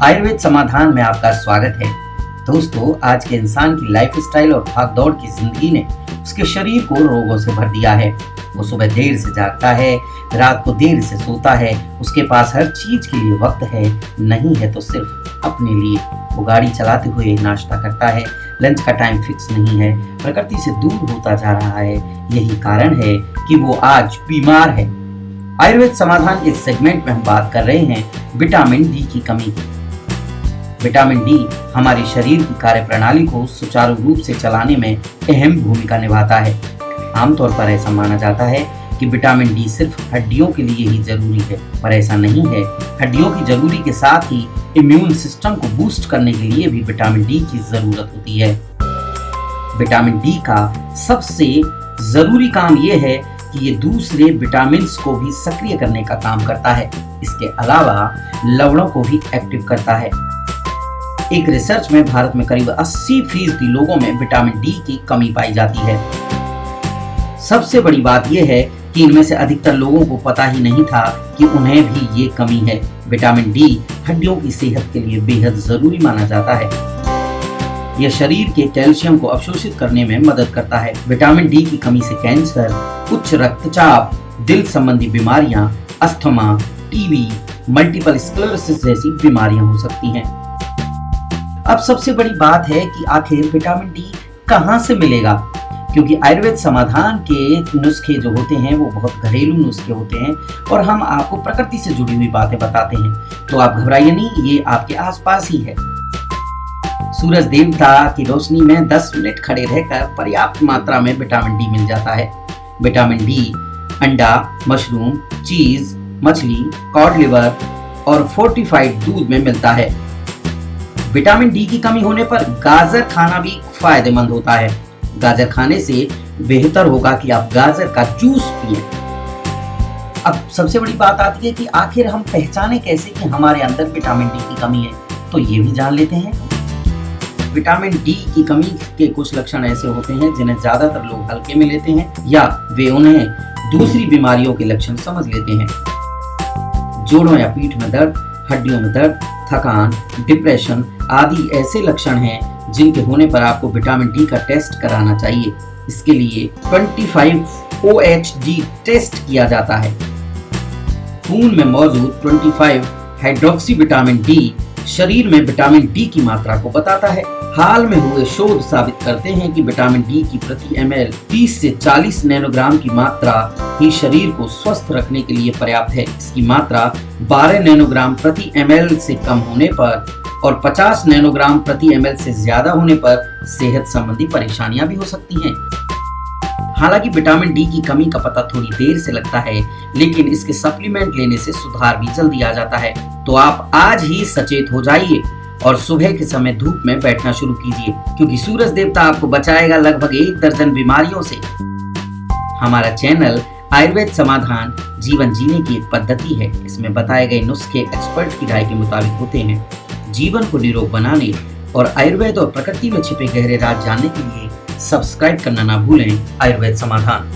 आयुर्वेद समाधान में आपका स्वागत है। दोस्तों, आज के इंसान की लाइफस्टाइल और भागदौड़ की जिंदगी ने उसके शरीर को रोगों से भर दिया है। वो सुबह देर से जागता है, रात को देर से सोता है, उसके पास हर चीज के लिए वक्त है, नहीं है तो सिर्फ अपने लिए। वो गाड़ी चलाते हुए नाश्ता करता है, लंच का टाइम फिक्स नहीं है, प्रकृति से दूर होता जा रहा है। यही कारण है कि वो आज बीमार है। आयुर्वेद समाधान के सेगमेंट में हम बात कर रहे हैं विटामिन डी की कमी की। विटामिन डी हमारे शरीर की कार्यप्रणाली को सुचारू रूप से चलाने में अहम भूमिका निभाता है। आमतौर पर ऐसा माना जाता है कि विटामिन डी सिर्फ हड्डियों के लिए ही जरूरी है, पर ऐसा नहीं है। हड्डियों की जरूरी के साथ ही इम्यून सिस्टम को बूस्ट करने के लिए भी विटामिन डी की जरूरत होती है। विटामिन डी का सबसे जरूरी काम यह है कि ये दूसरे विटामिन को भी सक्रिय करने का काम करता है। इसके अलावा लवणों को भी एक्टिव करता है। एक रिसर्च में भारत में करीब 80% लोगों में विटामिन डी की कमी पाई जाती है। सबसे बड़ी बात यह है कि इनमें से अधिकतर लोगों को पता ही नहीं था कि उन्हें भी ये कमी है। विटामिन डी हड्डियों की सेहत के लिए बेहद जरूरी माना जाता है। यह शरीर के कैल्शियम को अवशोषित करने में मदद करता है। विटामिन डी की कमी से कैंसर, उच्च रक्तचाप, दिल संबंधी बीमारियां, अस्थमा, टीबी, मल्टीपल स्क्लेरोसिस जैसी बीमारियां हो सकती हैं। अब सबसे बड़ी बात है कि आखिर विटामिन डी कहां से मिलेगा, क्योंकि आयुर्वेद समाधान के नुस्खे जो होते हैं वो बहुत घरेलू नुस्खे होते हैं और हम आपको प्रकृति से जुड़ी हुई बातें बताते हैं। तो आप घबराइए नहीं, ये आपके आसपास ही है। सूरज देवता की रोशनी में 10 मिनट खड़े रहकर पर्याप्त मात्रा में विटामिन डी मिल जाता है। विटामिन डी अंडा, मशरूम, चीज, मछली, कॉड लिवर और फोर्टिफाइड दूध में मिलता है। विटामिन डी की कमी होने पर गाजर खाना भी फायदेमंद होता है। गाजर खाने से बेहतर होगा कि आप गाजर का जूस पिएं। अब सबसे बड़ी बात आती है कि आखिर हम पहचाने कैसे कि हमारे अंदर विटामिन डी की कमी है, तो ये भी जान लेते हैं। विटामिन डी की कमी के कुछ लक्षण ऐसे होते हैं जिन्हें ज्यादातर लोग हल्के में लेते हैं या वे उन्हें दूसरी बीमारियों के लक्षण समझ लेते हैं। जोड़ों या पीठ में दर्द, हड्डियों में दर्द, थकान, डिप्रेशन आदि ऐसे लक्षण हैं जिनके होने पर आपको विटामिन डी का टेस्ट कराना चाहिए। इसके लिए 25-OH-D टेस्ट किया जाता है। खून में मौजूद 25 हाइड्रोक्सी विटामिन डी शरीर में विटामिन डी की मात्रा को बताता है। हाल में हुए शोध साबित करते हैं कि विटामिन डी की प्रति ml 30 से 40 नैनोग्राम की मात्रा ही शरीर को स्वस्थ रखने के लिए पर्याप्त है। इसकी मात्रा 12 नैनोग्राम प्रति ml से कम होने पर और 50 नैनोग्राम प्रति ml से ज्यादा होने पर सेहत संबंधी परेशानियां भी हो सकती हैं। हालांकि विटामिन डी की कमी का पता थोड़ी देर से लगता है, लेकिन इसके सप्लीमेंट लेने से सुधार भी जल्दी आ जाता है। तो आप आज ही सचेत हो जाइए और सुबह के समय धूप में बैठना शुरू कीजिए, क्योंकि सूरज देवता आपको बचाएगा लगभग 1 दर्जन बीमारियों से। हमारा चैनल आयुर्वेद समाधान जीवन जीने की एक पद्धति है। इसमें बताए गए नुस्खे एक्सपर्ट की राय के मुताबिक होते हैं। जीवन को निरोग बनाने और आयुर्वेद और प्रकृति में छिपे गहरे राज जानने के लिए सब्सक्राइब करना ना भूलें। आयुर्वेद समाधान।